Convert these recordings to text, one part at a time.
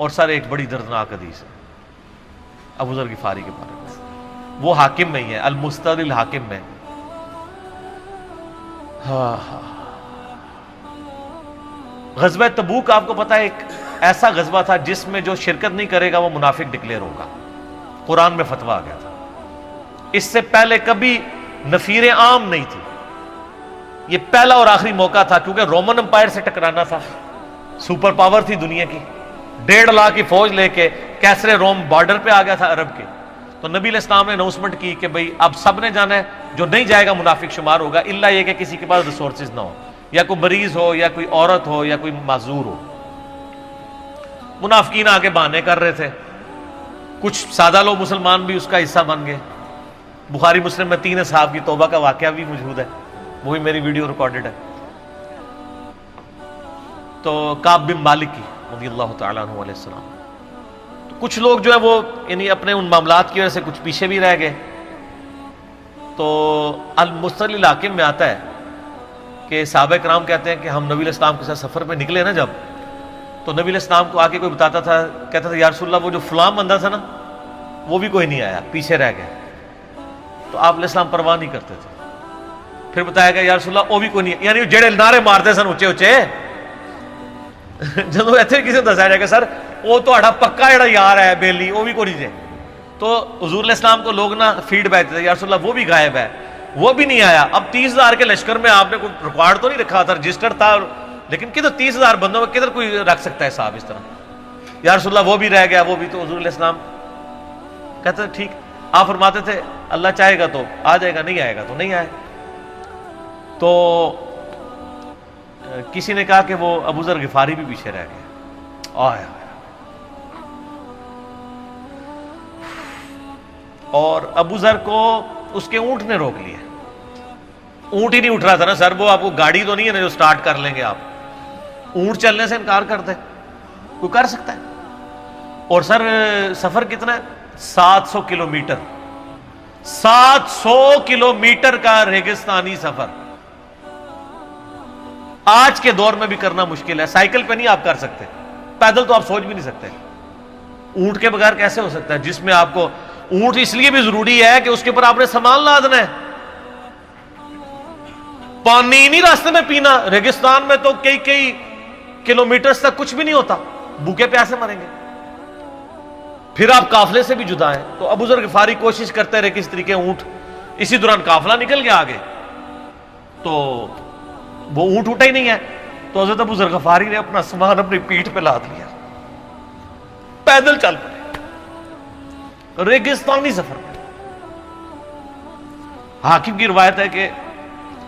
اور سر ایک بڑی دردناک حدیث ہے ابو ذر غفاری کے بارے میں، وہ حاکم میں ہی ہے، المستدرک الحاکم میں۔ غزوہ تبوک آپ کو پتا ہے ایک ایسا غزوہ تھا جس میں جو شرکت نہیں کرے گا وہ منافق ڈکلیئر ہوگا، قرآن میں فتویٰ آ گیا تھا۔ اس سے پہلے کبھی نفیر عام نہیں تھی، یہ پہلا اور آخری موقع تھا، کیونکہ رومن امپائر سے ٹکرانا تھا، سپر پاور تھی دنیا کی، 1.5 لاکھ کی فوج لے کے کیسرے روم بارڈر پہ آ گیا تھا عرب کے۔ تو نبی علیہ السلام نے اناؤنسمنٹ کی کہ بھئی اب سب نے جانا ہے، جو نہیں جائے گا منافق شمار ہوگا، الا یہ کہ کسی کے پاس ریسورسز نہ ہو، یا کوئی مریض ہو، یا کوئی عورت ہو، یا کوئی معذور ہو۔ منافقین آگے بہانے کر رہے تھے، کچھ سادہ لوگ مسلمان بھی اس کا حصہ بن گئے۔ بخاری مسلم میں 3 اصحاب کی توبہ کا واقعہ بھی موجود ہے، وہی میری ویڈیو ریکارڈڈ ہے۔ تو کعب بن مالک کی رضی اللہ تعالیٰ عنہ علیہ السلام، تو کچھ لوگ جو ہے وہ یعنی اپنے ان معاملات کی وجہ سے کچھ پیچھے بھی رہ گئے۔ تو المستدرک الحاکم میں آتا ہے کہ صحابہ کرام کہتے ہیں کہ ہم نبی علیہ السلام کے ساتھ سفر پہ نکلے نا جب، تو نبی علیہ السلام کو آ کے کوئی بتاتا تھا، کہتا تھا یا رسول اللہ وہ جو فلاں بندہ تھا نا وہ بھی کوئی نہیں آیا، پیچھے رہ گیا۔ تو آپ علیہ السلام پرواہ نہیں کرتے تھے۔ پھر بتایا گیا یا رسول اللہ وہ بھی کوئی نہیں، یعنی جڑے نعرے مارتے سن اچے اچے، جدو ایتھے کسی کو دسایا جائے گا سر وہ تہاڈا پکا جڑا یار ہے بیلی وہ بھی کوئی نہیں جے، تو حضور علیہ السلام کو لوگ نا فیڈ بیک دیتے یا رسول اللہ وہ بھی غائب ہے، وہ بھی نہیں آیا۔ اب 30,000 کے لشکر میں آپ نے کوئی ریکارڈ تو نہیں رکھا تھا، رجسٹر تھا، لیکن کدھر 30,000 بندوں میں کدھر کوئی رکھ سکتا ہے صاحب اس طرح، یا رسول اللہ وہ بھی رہ گیا، وہ بھی۔ تو حضور علیہ السلام کہتے ٹھیک، آپ فرماتے تھے اللہ چاہے گا تو آ جائے گا، نہیں آئے گا تو نہیں آئے۔ تو کسی نے کہا کہ وہ ابو ذر غفاری بھی پیچھے رہ گیا، آیا اور ابو ذر کو اس کے اونٹ نے روک لیا، اونٹ ہی نہیں اٹھ رہا تھا نا سر، وہ آپ کو گاڑی تو نہیں ہے نا جو سٹارٹ کر لیں گے آپ، اونٹ چلنے سے انکار کر دے، کوئی کر سکتا ہے؟ اور سر سفر کتنا ہے؟ 700 کلومیٹر، 700 کلومیٹر کا ریگستانی سفر آج کے دور میں بھی کرنا مشکل ہے، سائیکل پہ نہیں آپ کر سکتے، پیدل تو آپ سوچ بھی نہیں سکتے، اونٹ کے بغیر کیسے ہو سکتا ہے؟ جس میں آپ کو اونٹ اس لیے بھی ضروری ہے کہ اس کے اوپر آپ نے سامان لادنا ہے، پانی نہیں راستے میں پینا، ریگستان میں تو کئی کلومیٹرز تک کچھ بھی نہیں ہوتا، بھوکے پیاسے مریں گے۔ پھر آپ قافلے سے بھی جدا ہیں۔ تو ابو ذر غفاری کوشش کرتے رہے کس طریقے اونٹ، اسی دوران قافلہ نکل گیا آگے، تو وہ اونٹ اٹھا ہی نہیں ہے، تو حضرت ابو ذر غفاری نے اپنا سامان اپنی پیٹھ پہ لاد لیا، پیدل چل پڑے ریگستانی سفر میں۔ حاکم کی روایت ہے کہ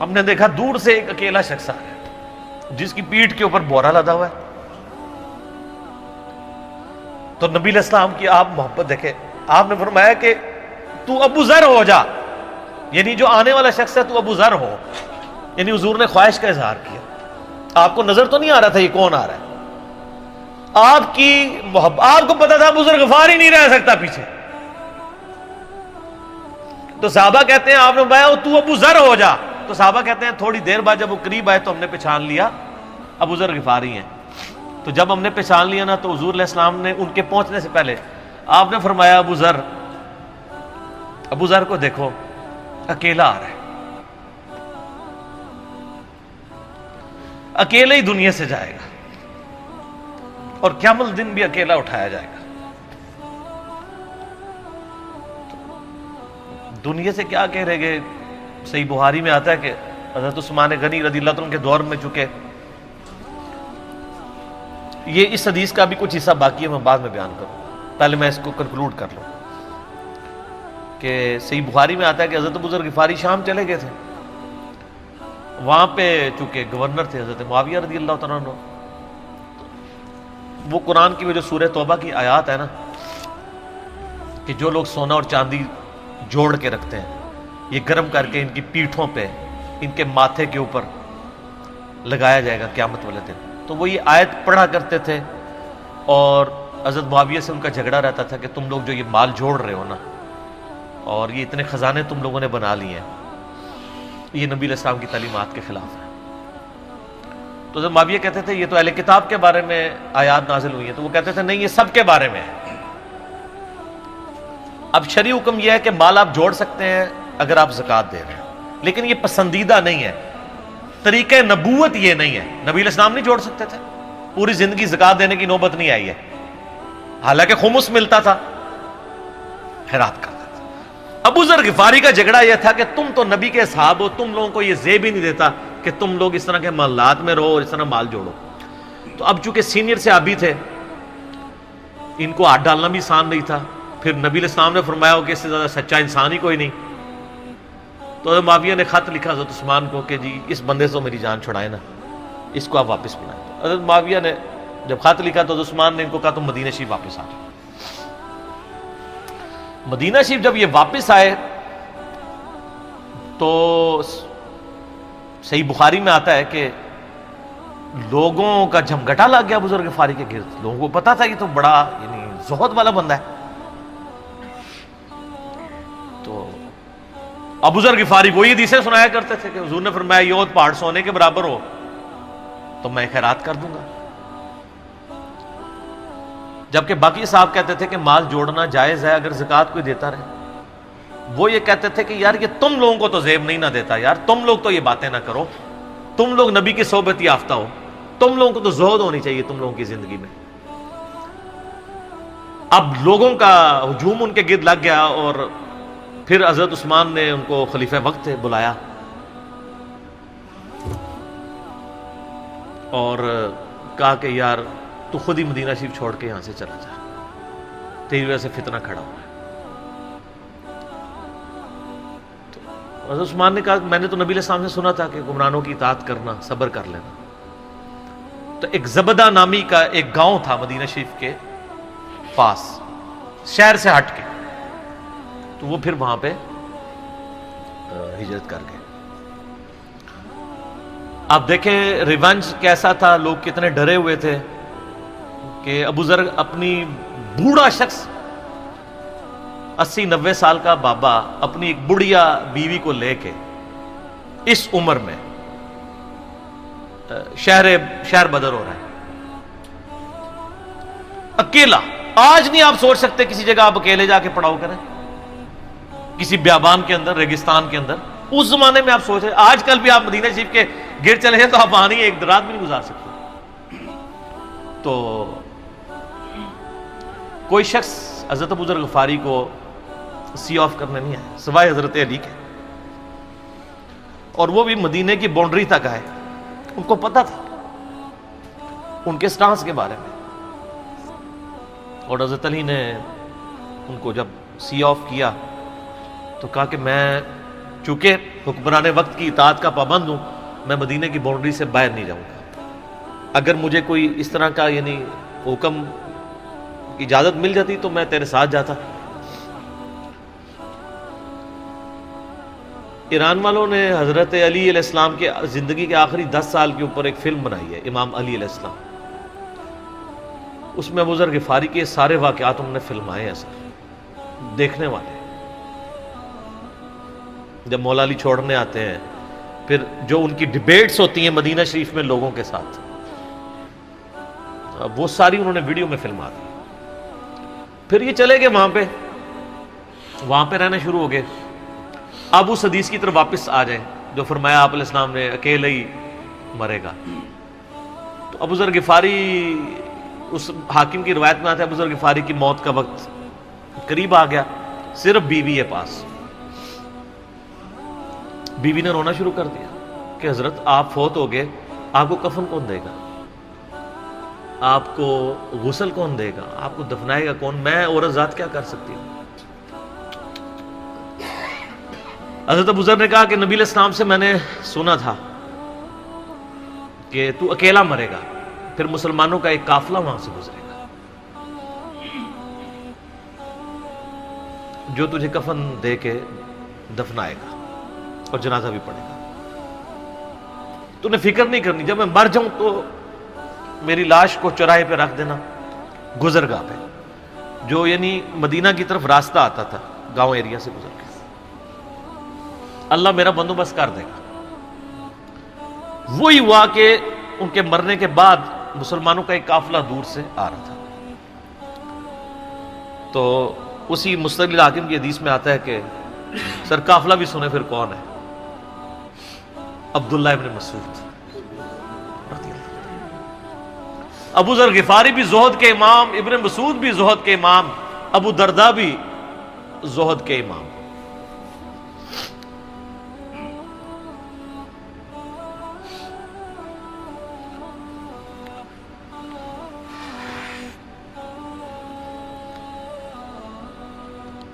ہم نے دیکھا دور سے ایک اکیلا شخص آ گیا جس کی پیٹھ کے اوپر بورا لدا ہوا ہے۔ تو نبی علیہ السلام کی آپ محبت دیکھیں، آپ نے فرمایا کہ تو ابو ذر ہو جا، یعنی جو آنے والا شخص ہے تو ابو ذر ہو، یعنی حضور نے خواہش کا اظہار کیا۔ آپ کو نظر تو نہیں آ رہا تھا یہ کون آ رہا ہے، آپ کی محبت، آپ کو پتا تھا ابو ذر غفاری نہیں رہ سکتا پیچھے۔ تو صحابہ کہتے ہیں آپ نے فرمایا تو ابو ذر ہو جا، تو صحابہ کہتے ہیں تھوڑی دیر بعد جب وہ قریب آئے تو ہم نے پہچان لیا ابو ذر غفاری ہیں۔ تو جب ہم نے پہچان لیا نا تو حضور علیہ السلام نے ان کے پہنچنے سے پہلے آپ نے فرمایا ابو ذر کو دیکھو اکیلا آ رہا ہے، اکیلے ہی دنیا سے جائے گا اور قیامت الدن بھی اکیلا اٹھایا جائے گا۔ دنیا سے کیا کہہ رہے گے؟ صحیح بخاری میں آتا ہے کہ حضرت عثمان غنی رضی اللہ عنہ کے دور میں چکے، یہ اس حدیث کا بھی کچھ حصہ باقی ہے، میں بعد میں بیان کروں، پہلے میں اس کو کنکلوڈ کر لوں کہ صحیح بخاری میں آتا ہے کہ حضرت ابو ذر غفاری شام چلے گئے تھے، وہاں پہ چونکہ گورنر تھے حضرت معاویہ رضی اللہ تعالیٰ عنہ، وہ قرآن کی وہ جو سورہ توبہ کی آیات ہے نا کہ جو لوگ سونا اور چاندی جوڑ کے رکھتے ہیں یہ گرم کر کے ان کی پیٹھوں پہ، ان کے ماتھے کے اوپر لگایا جائے گا قیامت والے دن، تو وہ یہ آیت پڑھا کرتے تھے، اور حضرت معاویہ سے ان کا جھگڑا رہتا تھا کہ تم لوگ جو یہ مال جوڑ رہے ہو نا اور یہ اتنے خزانے تم لوگوں نے بنا لیے ہیں، یہ نبی علیہ السلام کی تعلیمات کے خلاف ہے۔ تو حضرت معاویہ کہتے تھے یہ تو اہل کتاب کے بارے میں آیات نازل ہوئی ہیں، تو وہ کہتے تھے نہیں، یہ سب کے بارے میں ہے۔ اب شرعی حکم یہ ہے کہ مال آپ جوڑ سکتے ہیں اگر آپ زکوٰۃ دے رہے ہیں، لیکن یہ پسندیدہ نہیں ہے، طریقہ نبوت یہ نہیں ہے۔ نبی علیہ السلام نہیں جوڑ سکتے تھے، پوری زندگی زکوٰۃ دینے کی نوبت نہیں آئی ہے، حالانکہ خمس ملتا تھا، خیرات کرتا تھا۔ ابو ذر غفاری کا جھگڑا یہ تھا کہ تم تو نبی کے اصحاب ہو، تم لوگوں کو یہ زیب ہی نہیں دیتا کہ تم لوگ اس طرح کے محلات میں رہو اور اس طرح مال جوڑو۔ تو اب چونکہ سینئر صحابی تھے، ان کو ہاتھ ڈالنا بھی آسان نہیں تھا، پھر نبی علیہ السلام نے فرمایا ہو کہ اس سے زیادہ سچا انسان ہی کوئی نہیں، تو حضرت معاویہ نے خط لکھا حضرت عثمان کو کہ جی اس بندے سے میری جان چھڑائے نا، اس کو آپ واپس بلائیں۔ حضرت معاویہ نے جب خط لکھا تو حضرت عثمان نے ان کو کہا تم مدینہ شریف واپس آ جاؤ۔ مدینہ شریف جب یہ واپس آئے تو صحیح بخاری میں آتا ہے کہ لوگوں کا جھمگٹا لگ گیا بزرگ غفاری کے گرد، لوگوں کو پتا تھا یہ تو بڑا یعنی زہد والا بندہ ہے۔ تو ابو ذر غفاری وہی حدیثیں سنایا کرتے تھے کہ حضور نے فرمایا یہ احد پہاڑ سونے کے برابر ہو تو میں خیرات کر دوں گا، جبکہ باقی صاحب کہتے تھے کہ مال جوڑنا جائز ہے اگر زکوٰۃ کوئی دیتا رہے۔ وہ یہ کہتے تھے کہ یار یہ تم لوگوں کو تو زیب نہیں نہ دیتا، یار تم لوگ تو یہ باتیں نہ کرو، تم لوگ نبی کی صحبت یافتہ ہو، تم لوگوں کو تو زہد ہونی چاہیے تم لوگوں کی زندگی میں۔ اب لوگوں کا ہجوم ان کے گرد لگ گیا، اور پھر حضرت عثمان نے ان کو خلیفہ وقت بلایا اور کہا کہ یار تو خود ہی مدینہ شریف چھوڑ کے یہاں سے چلا جا، تیری وجہ سے فتنہ کھڑا ہوا ہے۔ تو حضرت عثمان نے کہا میں نے تو نبی علیہ السلام سے سنا تھا کہ گمراہوں کی اطاعت کرنا، صبر کر لینا۔ تو ایک زبدہ نامی کا ایک گاؤں تھا مدینہ شریف کے پاس، شہر سے ہٹ کے، تو وہ پھر وہاں پہ ہجرت کر گئے۔ آپ دیکھیں ریونج کیسا تھا، لوگ کتنے ڈرے ہوئے تھے کہ ابو ذر اپنی بوڑھا شخص 80-90 سال کا بابا اپنی ایک بڑھیا بیوی کو لے کے اس عمر میں شہر بدر ہو رہا ہے اکیلا۔ آج نہیں آپ سوچ سکتے کسی جگہ آپ اکیلے جا کے پڑاؤ کریں، کسی بیابان کے اندر، ریگستان کے اندر۔ اس زمانے میں آپ سوچ رہے، آج کل بھی آپ مدینہ شریف کے گر چلے جائیں تو آپ آنی ایک رات بھی نہیں گزار سکتے۔ تو کوئی شخص حضرت ابو ذر غفاری کو سی آف کرنے نہیں آیا سوائے حضرت علی کے، اور وہ بھی مدینے کی باؤنڈری تک آئے۔ ان کو پتا تھا ان کے سٹانس کے بارے میں، اور حضرت علی نے ان کو جب سی آف کیا تو کہا کہ میں چونکہ حکمران وقت کی اطاعت کا پابند ہوں، میں مدینے کی باؤنڈری سے باہر نہیں جاؤں گا۔ اگر مجھے کوئی اس طرح کا یعنی حکم کی اجازت مل جاتی تو میں تیرے ساتھ جاتا۔ ایران والوں نے حضرت علی علیہ السلام کے زندگی کے آخری 10 سال کے اوپر ایک فلم بنائی ہے، امام علی علیہ السلام۔ اس میں ابو ذر غفاری کے سارے واقعات انہوں نے فلمائے ہیں سر، دیکھنے والے جب مولا علی چھوڑنے آتے ہیں، پھر جو ان کی ڈیبیٹس ہوتی ہیں مدینہ شریف میں لوگوں کے ساتھ، وہ ساری انہوں نے ویڈیو میں فلما دی۔ پھر یہ چلے گئے وہاں پہ رہنا شروع ہو گئے۔ اب اس حدیث کی طرف واپس آ جائیں جو فرمایا آپ علیہ السلام نے اکیلے ہی مرے گا۔ تو ابو ذر غفاری، اس حاکم کی روایت میں آتا ہے ابو ذر غفاری کی موت کا وقت قریب آ گیا، صرف بیوی ہے پاس۔ بیوی نے رونا شروع کر دیا کہ حضرت آپ فوت ہو گئے، آپ کو کفن کون دے گا، آپ کو غسل کون دے گا، آپ کو دفنائے گا کون، میں عورت ذات کیا کر سکتی ہوں۔ حضرت ابو ذر نے کہا کہ نبی علیہ السلام سے میں نے سنا تھا کہ تو اکیلا مرے گا، پھر مسلمانوں کا ایک قافلہ وہاں سے گزرے گا جو تجھے کفن دے کے دفنائے گا اور جنازہ بھی پڑے گا۔ تو نے فکر نہیں کرنی، جب میں مر جاؤں تو میری لاش کو چوراہے پہ رکھ دینا، گزرگاہ پہ، جو یعنی مدینہ کی طرف راستہ آتا تھا گاؤں ایریا سے گزر کے، اللہ میرا بندوبست کر دے گا۔ وہی ہوا کہ ان کے مرنے کے بعد مسلمانوں کا ایک قافلہ دور سے آ رہا تھا. تو اسی مستدل حاکم کی حدیث میں آتا ہے کہ سر قافلہ بھی سنے پھر کون ہے؟ عبداللہ ابن مسعود. ابو ذر غفاری بھی زہد کے امام، ابن مسعود بھی زہد کے امام، ابو درداء بھی زہد کے امام.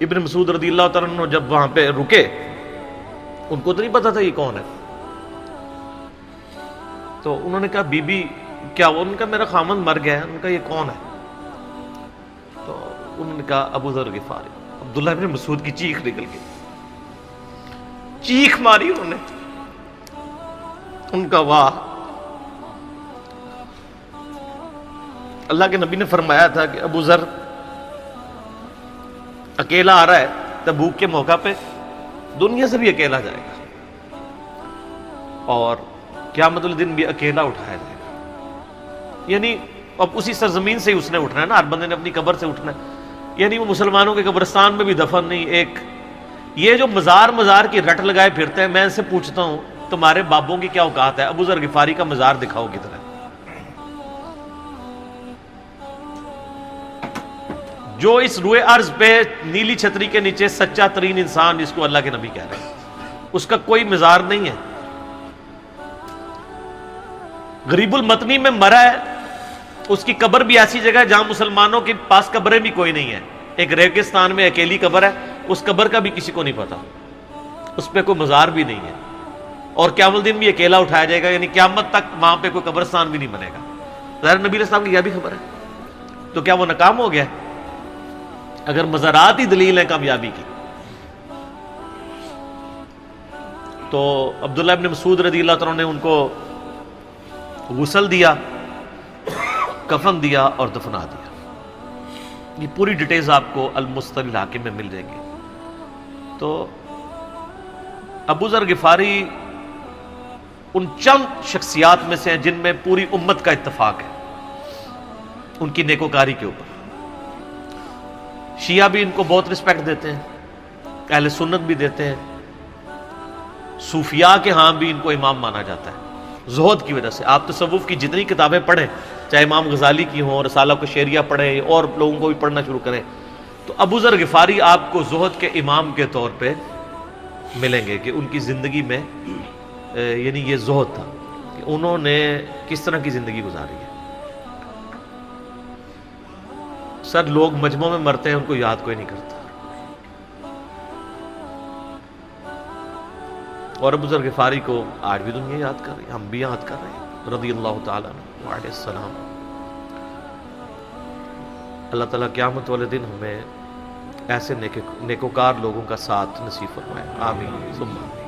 ابن مسعود رضی اللہ تعالیٰ عنہ جب وہاں پہ رکے، ان کو تو نہیں پتا تھا یہ کون ہے. تو انہوں نے کہا بی بی کیا وہ؟ ان کا میرا خامند مر گیا ہے. ان کا یہ کون ہے؟ تو انہوں نے کہا ابو ذر غفاری. عبداللہ ابن مسعود کی چیخ نکل گئی، چیخ ماری انہوں نے. ان کا واہ. اللہ کے نبی نے فرمایا تھا کہ ابو ذر اکیلا آ رہا ہے تبوک کے موقع پہ، دنیا سے بھی اکیلا جائے گا، اور قیامت الدن بھی اکیلا اٹھایا جائے گا. یعنی اب اسی سرزمین سے ہی اس نے اٹھنا ہے نا، ہر بندے نے اپنی قبر سے اٹھنا ہے. یعنی وہ مسلمانوں کے قبرستان میں بھی دفن نہیں. ایک یہ جو مزار کی رٹ لگائے پھرتے ہیں، میں ان سے پوچھتا ہوں تمہارے بابوں کی کیا اوقات ہے؟ ابو ذر غفاری کا مزار دکھاؤ کدھر ہے. جو اس روئے ارض پہ نیلی چھتری کے نیچے سچا ترین انسان جس کو اللہ کے نبی کہہ رہے ہیں، اس کا کوئی مزار نہیں ہے. غریب المتنی میں مرا ہے، اس کی قبر بھی ایسی جگہ ہے جہاں مسلمانوں کے پاس قبریں بھی کوئی نہیں ہے. ایک ریگستان میں اکیلی قبر ہے، اس قبر کا بھی کسی کو نہیں پتا، اس پہ کوئی مزار بھی نہیں ہے، اور قیامت الدین بھی اکیلا اٹھایا جائے گا. یعنی قیامت تک وہاں پہ کوئی قبرستان بھی نہیں بنے گا. ظاہر نبی علیہ السلام کی یہ بھی خبر ہے. تو کیا وہ ناکام ہو گیا اگر مزارات ہی دلیل ہے کامیابی کی؟ تو عبداللہ ابن مسعود رضی اللہ تعالیٰ نے ان کو غسل دیا، کفن دیا اور دفنا دیا. یہ پوری ڈیٹیلز آپ کو المستدل حاکم میں مل جائیں گی. تو ابو ذر غفاری ان چند شخصیات میں سے ہیں جن میں پوری امت کا اتفاق ہے ان کی نیکوکاری کے اوپر. شیعہ بھی ان کو بہت رسپیکٹ دیتے ہیں، اہل سنت بھی دیتے ہیں، صوفیاء کے ہاں بھی ان کو امام مانا جاتا ہے زہد کی وجہ سے. آپ تصوف کی جتنی کتابیں پڑھیں، چاہے امام غزالی کی ہوں، رسالہ قشیریہ پڑھیں، اور لوگوں کو بھی پڑھنا شروع کریں، تو ابو ذر غفاری آپ کو زہد کے امام کے طور پہ ملیں گے کہ ان کی زندگی میں یعنی یہ زہد تھا کہ انہوں نے کس طرح کی زندگی گزاری ہے. سر لوگ مجمع میں مرتے ہیں، ان کو یاد کوئی نہیں کرتا، اور ابو ذر غفاری کو آج بھی دنیا یاد کر رہی ہے، ہم بھی یاد کر رہے ہیں رضی اللہ تعالیٰ عنہ علیہ السلام. اللہ تعالیٰ قیامت والے دن ہمیں ایسے نیکوکار لوگوں کا ساتھ نصیب فرمائے. آمین ثم آمین.